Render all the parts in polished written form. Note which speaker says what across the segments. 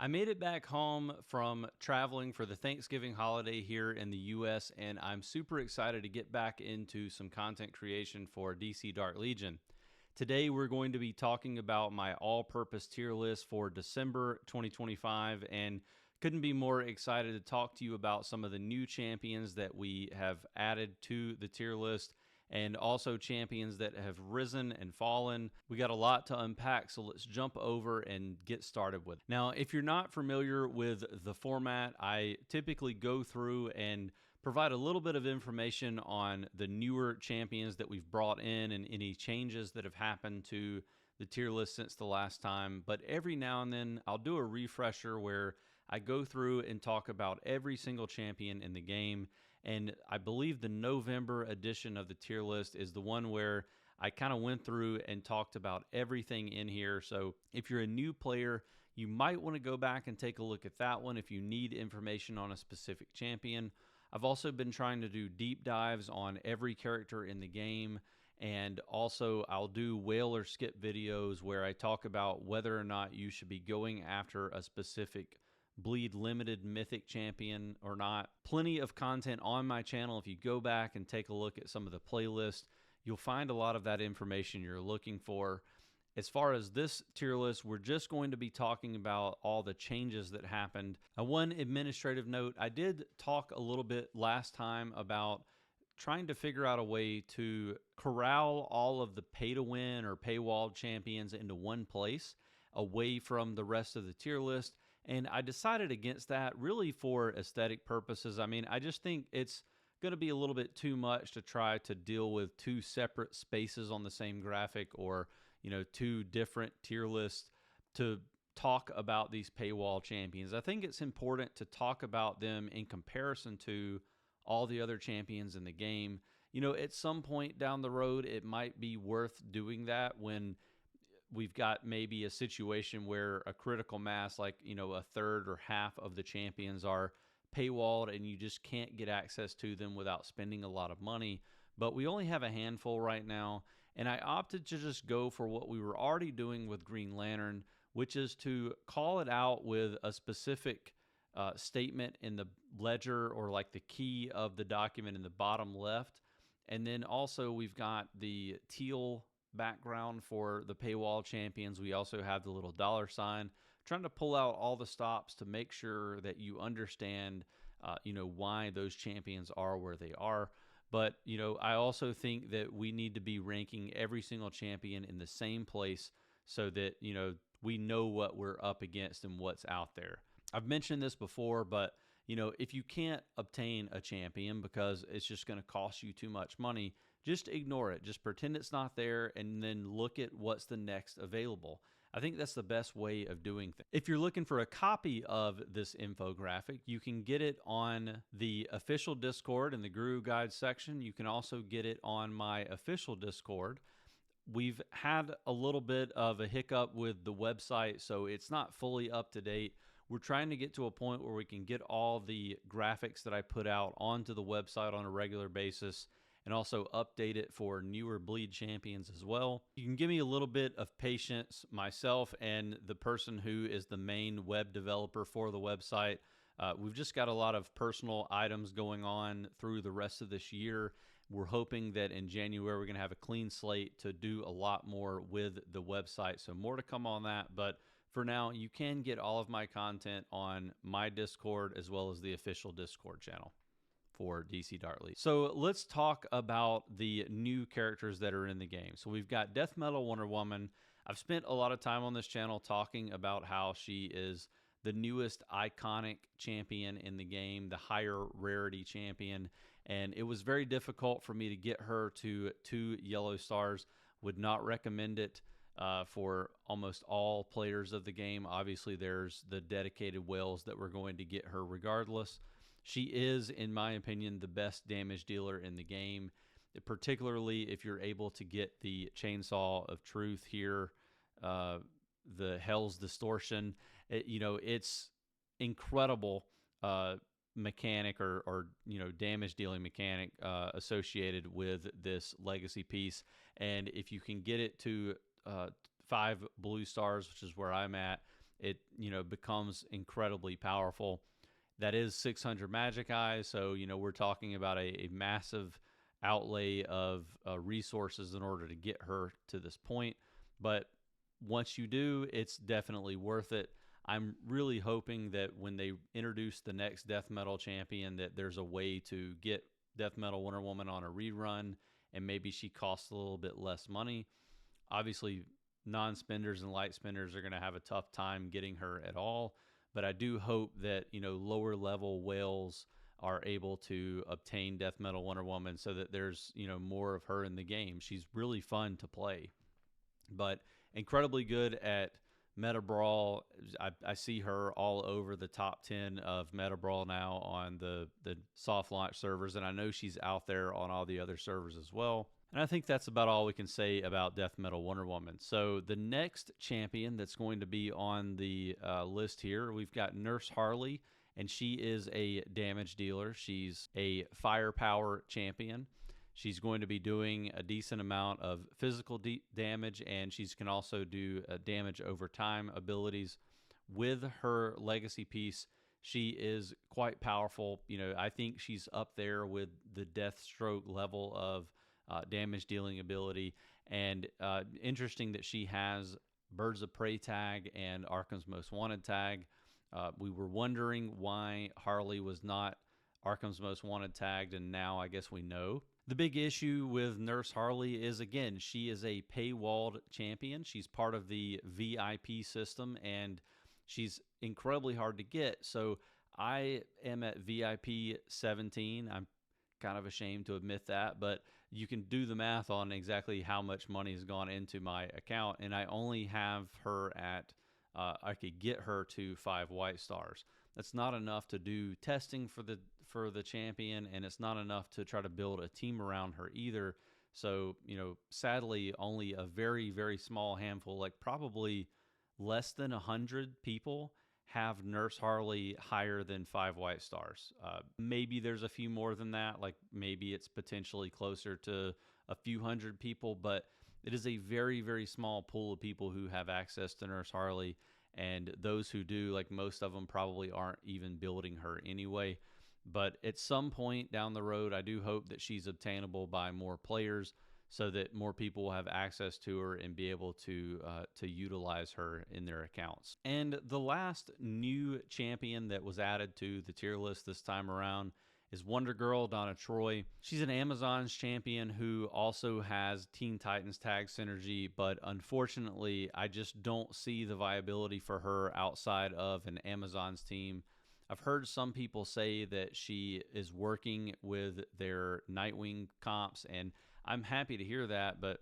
Speaker 1: I made it back home from traveling for the Thanksgiving holiday here in the US, and I'm super excited to get back into some content creation for DC Dark Legion. Today, we're going to be talking about my all purpose tier list for December 2025, and couldn't be more excited to talk to you about some of the new champions that we have added to the tier list and also champions that have risen and fallen. We got a lot to unpack, so let's jump over and get started with it. Now, if you're not familiar with the format, I typically go through and provide a little bit of information on the newer champions that we've brought in and any changes that have happened to the tier list since the last time. But every now and then, I'll do a refresher where I go through and talk about every single champion in the game. And I believe the November edition of the tier list is the one where I kind of went through and talked about everything in here. So if you're a new player, you might want to go back and take a look at that one if you need information on a specific champion. I've also been trying to do deep dives on every character in the game. And also, I'll do whale or skip videos where I talk about whether or not you should be going after a specific Bleed Limited Mythic champion or not. Plenty of content on my channel. If you go back and take a look at some of the playlists, you'll find a lot of that information you're looking for. As far as this tier list, we're just going to be talking about all the changes that happened. One administrative note, I did talk a little bit last time about trying to figure out a way to corral all of the pay-to-win or paywall champions into one place away from the rest of the tier list. And I decided against that really for aesthetic purposes. I mean, I just think it's going to be a little bit too much to try to deal with two separate spaces on the same graphic or, two different tier lists to talk about these paywall champions. I think it's important to talk about them in comparison to all the other champions in the game. At some point down the road, it might be worth doing that when we've got maybe a situation where a critical mass, like, a third or half of the champions are paywalled and you just can't get access to them without spending a lot of money. But we only have a handful right now, and I opted to just go for what we were already doing with Green Lantern, which is to call it out with a specific statement in the ledger or like the key of the document in the bottom left. And then also we've got the teal background for the paywall champions. We also have the little dollar sign, trying to pull out all the stops to make sure that you understand, why those champions are where they are. But, I also think that we need to be ranking every single champion in the same place so that, we know what we're up against and what's out there. I've mentioned this before, but if you can't obtain a champion because it's just going to cost you too much money, just ignore it. Just pretend it's not there and then look at what's the next available. I think that's the best way of doing things. If you're looking for a copy of this infographic, you can get it on the official Discord in the Guru Guide section. You can also get it on my official Discord. We've had a little bit of a hiccup with the website, so it's not fully up to date. We're trying to get to a point where we can get all the graphics that I put out onto the website on a regular basis and also update it for newer Bleed champions as well. You can give me a little bit of patience, myself and the person who is the main web developer for the website. We've just got a lot of personal items going on through the rest of this year. We're hoping that in January, we're going to have a clean slate to do a lot more with the website. So more to come on that. But for now, you can get all of my content on my Discord as well as the official Discord channel for DC Dark Legion. So let's talk about the new characters that are in the game. So we've got Death Metal Wonder Woman. I've spent a lot of time on this channel talking about how she is the newest iconic champion in the game, the higher rarity champion. And it was very difficult for me to get her to 2 yellow stars. Would not recommend it for almost all players of the game. Obviously, there's the dedicated whales that were going to get her regardless. She is, in my opinion, the best damage dealer in the game, particularly if you're able to get the Chainsaw of Truth here, the Hell's Distortion. It's incredible mechanic or damage dealing mechanic associated with this legacy piece. And if you can get it to 5 blue stars, which is where I'm at, it, becomes incredibly powerful. That is 600 magic eyes, so we're talking about a massive outlay of resources in order to get her to this point. But once you do, it's definitely worth it. I'm really hoping that when they introduce the next Death Metal champion, that there's a way to get Death Metal Wonder Woman on a rerun, and maybe she costs a little bit less money. Obviously, non-spenders and light spenders are going to have a tough time getting her at all, but I do hope that lower level whales are able to obtain Death Metal Wonder Woman so that there's more of her in the game. She's really fun to play, but incredibly good at Meta Brawl. I see her all over the top 10 of Meta Brawl now on the soft launch servers, and I know she's out there on all the other servers as well. And I think that's about all we can say about Death Metal Wonder Woman. So the next champion that's going to be on the list here, we've got Nurse Harley, and she is a damage dealer. She's a firepower champion. She's going to be doing a decent amount of physical damage, and she can also do damage over time abilities. With her legacy piece, she is quite powerful. I think she's up there with the Deathstroke level of damage dealing ability. And interesting that she has Birds of Prey tag and Arkham's Most Wanted tag. We were wondering why Harley was not Arkham's Most Wanted tagged, and now I guess we know. The big issue with Nurse Harley is, again, she is a paywalled champion. She's part of the VIP system, and she's incredibly hard to get. So I am at VIP 17. I'm kind of ashamed to admit that, but you can do the math on exactly how much money has gone into my account, and I only have her at I could get her to 5 white stars. That's not enough to do testing for the champion, and it's not enough to try to build a team around her either. So, sadly, only a very, very small handful, like probably less than 100 people, have Nurse Harley higher than 5 white stars. Maybe there's a few more than that, like maybe it's potentially closer to a few hundred people, but it is a very, very small pool of people who have access to Nurse Harley, and those who do, like most of them, probably aren't even building her anyway. But at some point down the road, I do hope that she's obtainable by more players so that more people will have access to her and be able to utilize her in their accounts. And the last new champion that was added to the tier list this time around is Wonder Girl Donna Troy. She's an Amazon's champion who also has Teen Titans tag synergy, but unfortunately, I just don't see the viability for her outside of an Amazon's team. I've heard some people say that she is working with their Nightwing comps, and I'm happy to hear that, but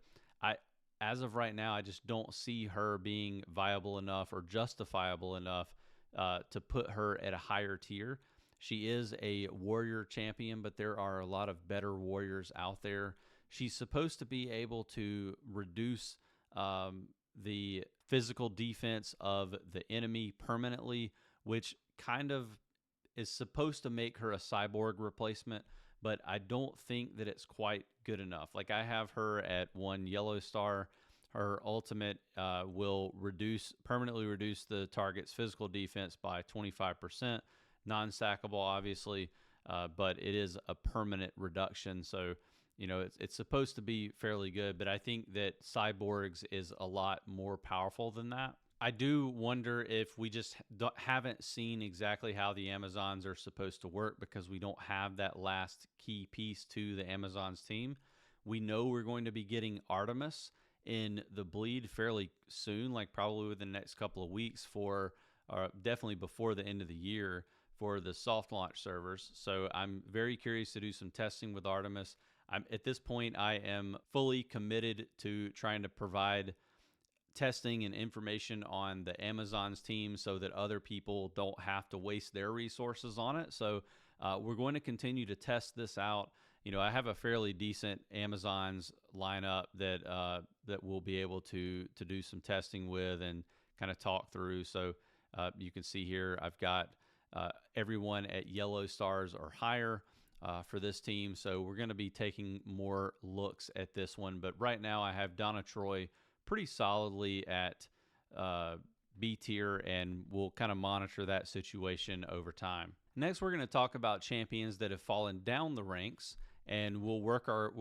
Speaker 1: as of right now, I just don't see her being viable enough or justifiable enough to put her at a higher tier. She is a warrior champion, but there are a lot of better warriors out there. She's supposed to be able to reduce the physical defense of the enemy permanently, which kind of is supposed to make her a cyborg replacement, but I don't think that it's quite good enough. Like, I have her at 1 yellow star. Her ultimate will permanently reduce the target's physical defense by 25%. Non-stackable, obviously, but it is a permanent reduction. So, it's supposed to be fairly good, but I think that Cyborgs is a lot more powerful than that. I do wonder if we just haven't seen exactly how the Amazons are supposed to work because we don't have that last key piece to the Amazons team. We know we're going to be getting Artemis in the bleed fairly soon, like probably within the next couple of weeks definitely before the end of the year for the soft launch servers. So I'm very curious to do some testing with Artemis. At this point, I am fully committed to trying to provide testing and information on the Amazon's team so that other people don't have to waste their resources on it. So we're going to continue to test this out. I have a fairly decent Amazon's lineup that we'll be able to do some testing with and kind of talk through. So you can see here, I've got everyone at yellow stars or higher for this team. So we're going to be taking more looks at this one. But right now I have Donna Troy pretty solidly at B tier, and we'll kind of monitor that situation over time. Next, we're going to talk about champions that have fallen down the ranks, and we'll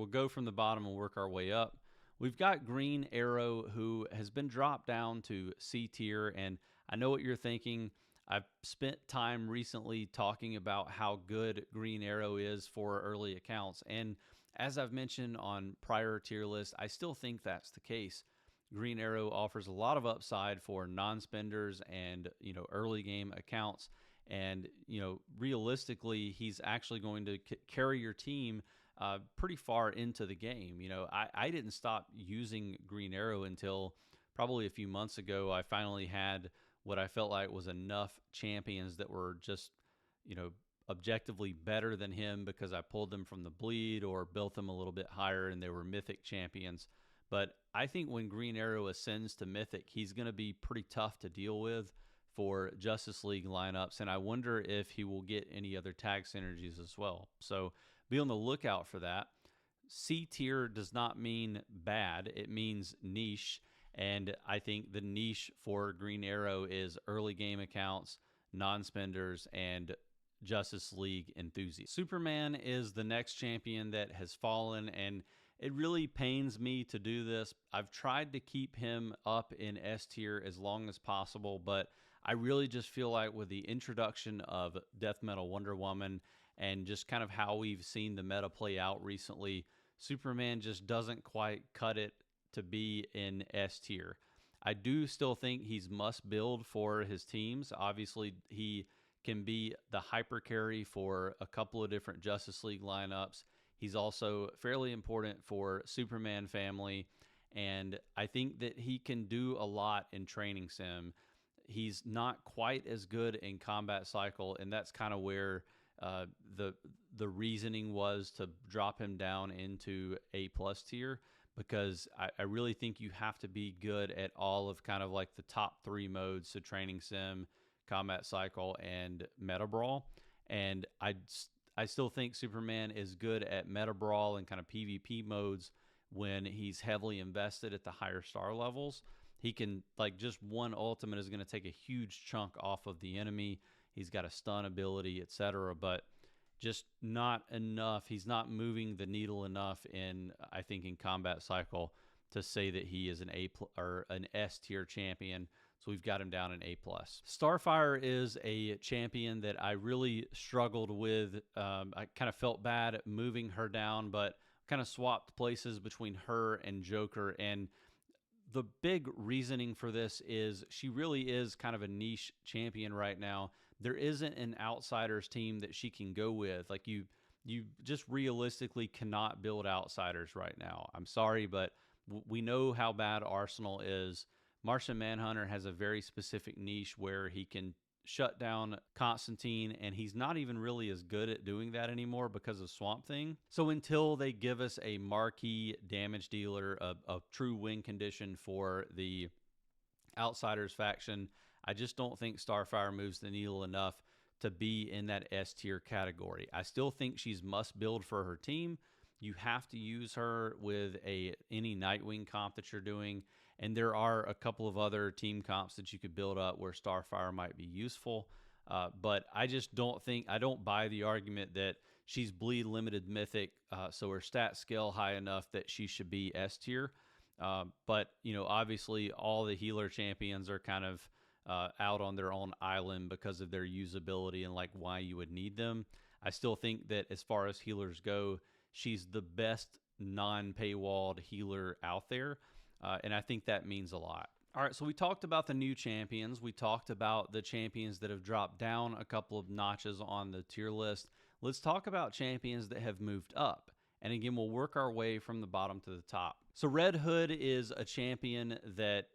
Speaker 1: go from the bottom and work our way up. We've got Green Arrow, who has been dropped down to C tier, and I know what you're thinking. I've spent time recently talking about how good Green Arrow is for early accounts, and as I've mentioned on prior tier lists, I still think that's the case. Green Arrow offers a lot of upside for non-spenders and early game accounts, and realistically, he's actually going to carry your team pretty far into the game. I didn't stop using Green Arrow until probably a few months ago. I finally had what I felt like was enough champions that were just, objectively better than him because I pulled them from the bleed or built them a little bit higher and they were mythic champions. But I think when Green Arrow ascends to mythic, he's going to be pretty tough to deal with for Justice League lineups, and I wonder if he will get any other tag synergies as well. So be on the lookout for that. C tier does not mean bad, it means niche, and I think the niche for Green Arrow is early game accounts, non-spenders, and Justice League enthusiasts. Superman is the next champion that has fallen, and it really pains me to do this. I've tried to keep him up in S tier as long as possible, but I really just feel like with the introduction of Death Metal Wonder Woman and just kind of how we've seen the meta play out recently, Superman just doesn't quite cut it to be in S tier. I do still think he's must build for his teams. Obviously, he can be the hyper carry for a couple of different Justice League lineups. He's also fairly important for Superman family, and I think that he can do a lot in Training Sim. He's not quite as good in Combat Cycle, and that's kind of where the reasoning was to drop him down into A+ tier, because I really think you have to be good at all of kind of like the top 3 modes, so Training Sim, Combat Cycle, and Meta Brawl. And I still think Superman is good at Meta Brawl and kind of PvP modes when he's heavily invested at the higher star levels. He can, like, just one ultimate is going to take a huge chunk off of the enemy. He's got a stun ability, etc., but just not enough. He's not moving the needle enough I think, in Combat Cycle to say that he is an an S tier champion. So we've got him down in A+. Starfire is a champion that I really struggled with. I kind of felt bad at moving her down, but kind of swapped places between her and Joker. And the big reasoning for this is she really is kind of a niche champion right now. There isn't an outsiders team that she can go with. Like, you just realistically cannot build outsiders right now. I'm sorry, but we know how bad Arsenal is. Martian Manhunter has a very specific niche where he can shut down Constantine, and he's not even really as good at doing that anymore because of Swamp Thing. So until they give us a marquee damage dealer, a true win condition for the Outsiders faction, I just don't think Starfire moves the needle enough to be in that S tier category. I still think she's must build for her team. You have to use her with any Nightwing comp that you're doing. And there are a couple of other team comps that you could build up where Starfire might be useful. But I just I don't buy the argument that she's bleed limited mythic, so her stat scale high enough that she should be S tier. But, obviously all the healer champions are kind of out on their own island because of their usability and like why you would need them. I still think that as far as healers go, she's the best non-paywalled healer out there. And I think that means a lot. All right, so we talked about the new champions. We talked about the champions that have dropped down a couple of notches on the tier list. Let's talk about champions that have moved up. And again, we'll work our way from the bottom to the top. So Red Hood is a champion that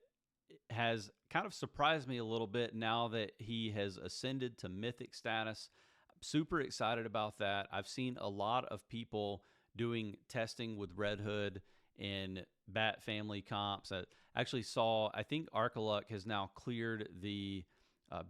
Speaker 1: has kind of surprised me a little bit now that he has ascended to mythic status. I'm super excited about that. I've seen a lot of people doing testing with Red Hood in Bat Family comps. I actually saw, I think Arcaluck has now cleared the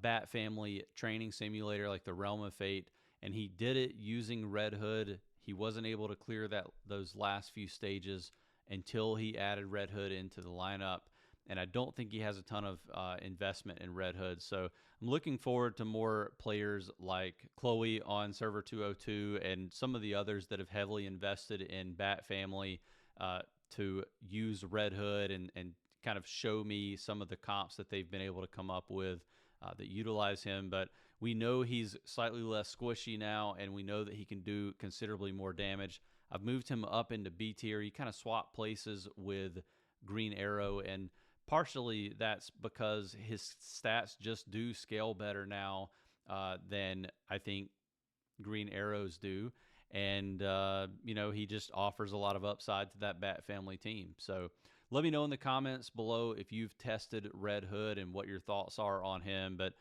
Speaker 1: Bat Family training simulator, like the Realm of Fate, and he did it using Red Hood. He wasn't able to clear those last few stages until he added Red Hood into the lineup. and I don't think he has a ton of investment in Red Hood. So I'm looking forward to more players like Chloe on Server 202 and some of the others that have heavily invested in Bat Family to use Red Hood and kind of show me some of the comps that they've been able to come up with that utilize him. But we know he's slightly less squishy now, and we know that he can do considerably more damage. I've moved him up into B tier. He kind of swapped places with Green Arrow, and partially that's because his stats just do scale better now than I think Green Arrows do. And, he just offers a lot of upside to that Bat Family team. So let me know in the comments below if you've tested Red Hood and what your thoughts are on him. But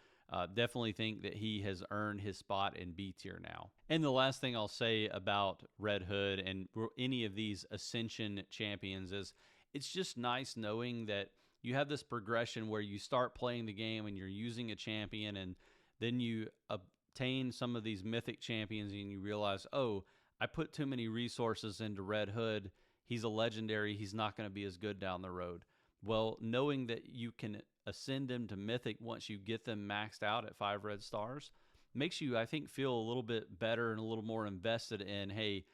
Speaker 1: definitely think that he has earned his spot in B tier now. And the last thing I'll say about Red Hood and any of these Ascension champions is it's just nice knowing that you have this progression where you start playing the game and you're using a champion, and then you obtain some of these mythic champions and you realize, oh, I put too many resources into Red Hood. He's a legendary. He's not going to be as good down the road. Well, knowing that you can ascend them to mythic once you get them maxed out at 5 red stars makes you, I think, feel a little bit better and a little more invested in, hey,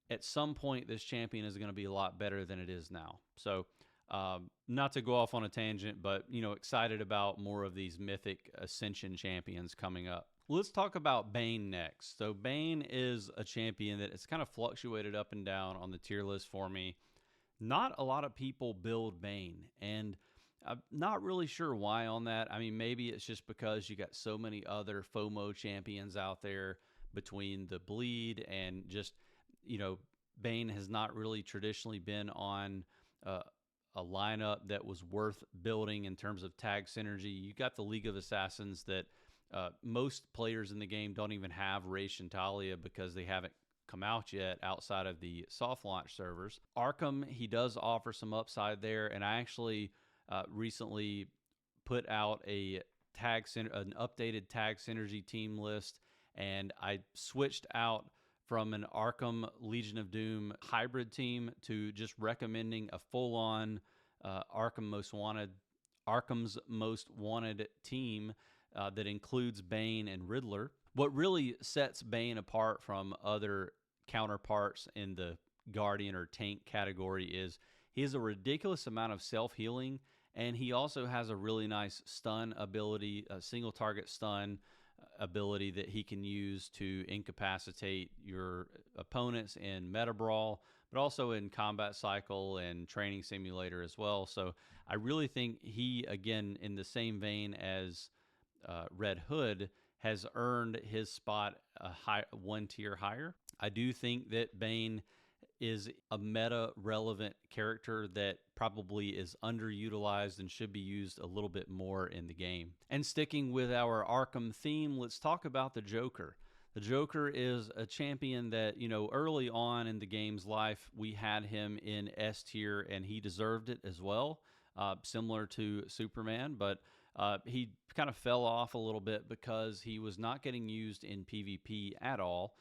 Speaker 1: at some point this champion is going to be a lot better than it is now. So not to go off on a tangent, but excited about more of these mythic Ascension champions coming up. Let's talk about Bane next. So Bane is a champion that has kind of fluctuated up and down on the tier list for me. Not a lot of people build Bane, and I'm not really sure why on that. I mean, maybe it's just because you got so many other FOMO champions out there between the bleed and just, Bane has not really traditionally been on a lineup that was worth building in terms of tag synergy. You got the League of Assassins that most players in the game don't even have Wraith and Talia because they haven't come out yet outside of the soft launch servers. Arkham, he does offer some upside there, and I actually recently put out an updated tag synergy team list, and I switched out from an Arkham Legion of Doom hybrid team to just recommending a full-on Arkham's Most Wanted team that includes Bane and Riddler. What really sets Bane apart from other counterparts in the Guardian or tank category is he has a ridiculous amount of self-healing, and he also has a really nice stun ability, a single target stun ability that he can use to incapacitate your opponents in Meta Brawl, but also in Combat Cycle and Training Simulator as well. So I really think he, again, in the same vein as Red Hood, has earned his spot one tier higher. I do think that Bane is a meta-relevant character that probably is underutilized and should be used a little bit more in the game. And sticking with our Arkham theme, let's talk about the Joker. The Joker is a champion that, early on in the game's life, we had him in S tier, and he deserved it as well, similar to Superman, but he kind of fell off a little bit because he was not getting used in PvP at all.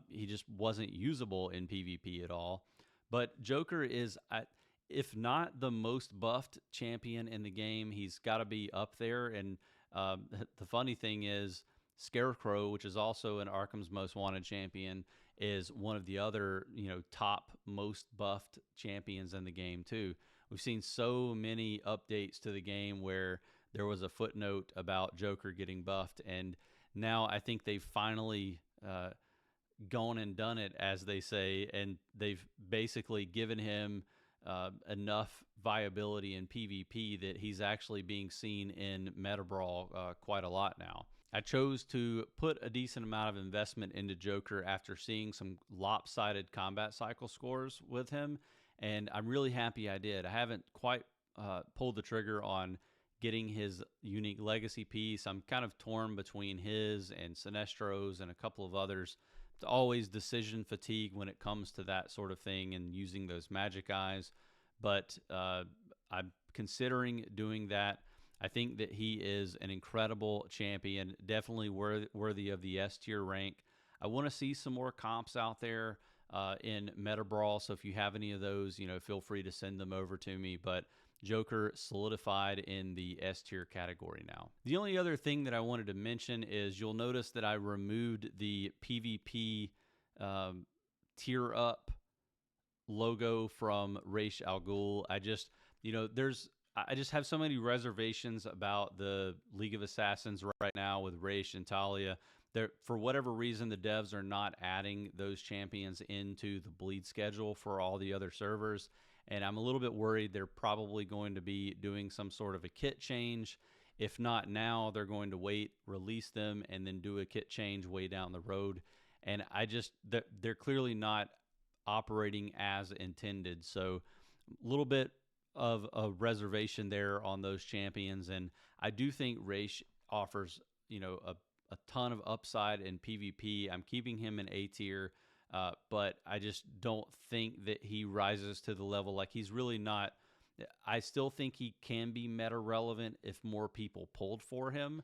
Speaker 1: He just wasn't usable in PvP at all. But Joker is, if not the most buffed champion in the game, he's got to be up there. And the funny thing is, Scarecrow, which is also an Arkham's Most Wanted champion, is one of the other, top most buffed champions in the game too. We've seen so many updates to the game where there was a footnote about Joker getting buffed, and now I think they've finally gone and done it, as they say, and they've basically given him enough viability in PvP that he's actually being seen in Meta Brawl quite a lot now. I chose to put a decent amount of investment into Joker after seeing some lopsided combat cycle scores with him, and I'm really happy I did. I haven't quite pulled the trigger on getting his unique legacy piece. I'm kind of torn between his and Sinestro's and a couple of others. It's always decision fatigue when it comes to that sort of thing and using those magic eyes, but I'm considering doing that. I think that he is an incredible champion, definitely worthy of the S tier rank. I want to see some more comps out there in Meta Brawl, so if you have any of those, feel free to send them over to me. But Joker solidified in the S tier category now. The only other thing that I wanted to mention is you'll notice that I removed the PvP tier up logo from Raish Al Ghul. I just have so many reservations about the League of Assassins right now with Raish and Talia. For whatever reason, the devs are not adding those champions into the bleed schedule for all the other servers. And I'm a little bit worried they're probably going to be doing some sort of a kit change. If not now, they're going to wait, release them, and then do a kit change way down the road. And they're clearly not operating as intended. So a little bit of a reservation there on those champions. And I do think Raish offers, a ton of upside in PvP. I'm keeping him in A tier. But I just don't think that he rises to the level. Like, he's really not. I still think he can be meta relevant if more people pulled for him,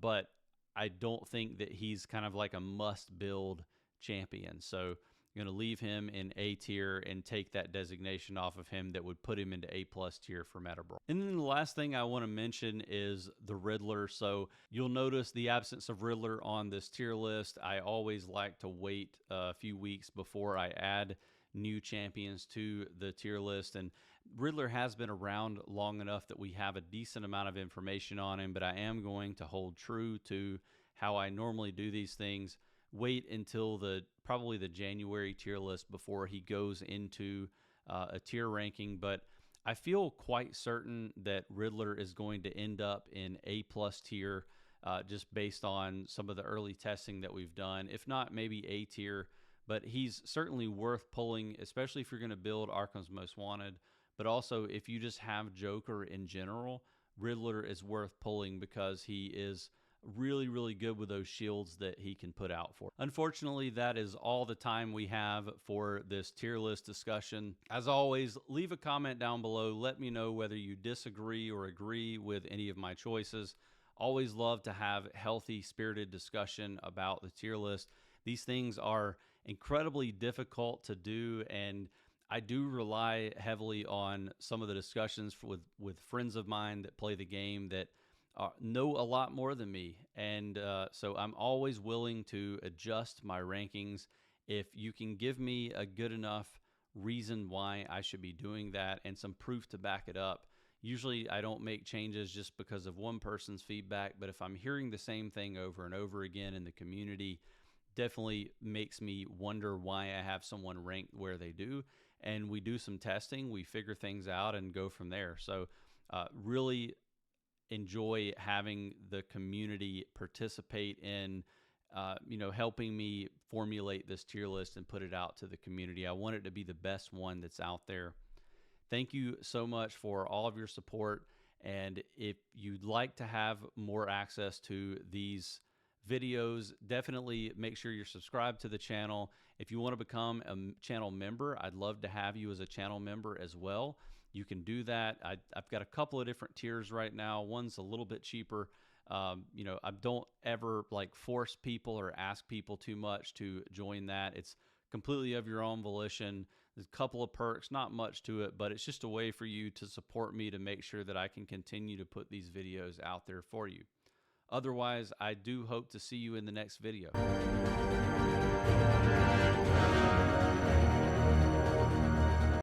Speaker 1: but I don't think that he's kind of like a must build champion. So I'm going to leave him in A tier and take that designation off of him that would put him into A+ tier for Meta Brawl. And then the last thing I want to mention is the Riddler. So you'll notice the absence of Riddler on this tier list. I always like to wait a few weeks before I add new champions to the tier list. And Riddler has been around long enough that we have a decent amount of information on him, but I am going to hold true to how I normally do these things. Wait until probably the January tier list before he goes into a tier ranking. But I feel quite certain that Riddler is going to end up in A+ tier just based on some of the early testing that we've done. If not, maybe A tier. But he's certainly worth pulling, especially if you're going to build Arkham's Most Wanted. But also, if you just have Joker in general, Riddler is worth pulling because he is really, really good with those shields that he can put out for. Unfortunately, that is all the time we have for this tier list discussion. As always, leave a comment down below. Let me know whether you disagree or agree with any of my choices. Always love to have healthy, spirited discussion about the tier list. These things are incredibly difficult to do, and I do rely heavily on some of the discussions with friends of mine that play the game that know a lot more than me, and so I'm always willing to adjust my rankings if you can give me a good enough reason why I should be doing that and some proof to back it up. Usually I don't make changes just because of one person's feedback, but if I'm hearing the same thing over and over again in the community, definitely makes me wonder why I have someone ranked where they do. And we do some testing, we figure things out and go from there. So really enjoy having the community participate in helping me formulate this tier list and put it out to the community. I want it to be the best one that's out there. Thank you so much for all of your support, and if you'd like to have more access to these videos, definitely make sure you're subscribed to the channel. If you want to become a channel member, I'd love to have you as a channel member as well. You can do that. I've got a couple of different tiers right now. One's a little bit cheaper. I don't ever force people or ask people too much to join that. It's completely of your own volition. There's a couple of perks, not much to it, but it's just a way for you to support me to make sure that I can continue to put these videos out there for you. Otherwise, I do hope to see you in the next video.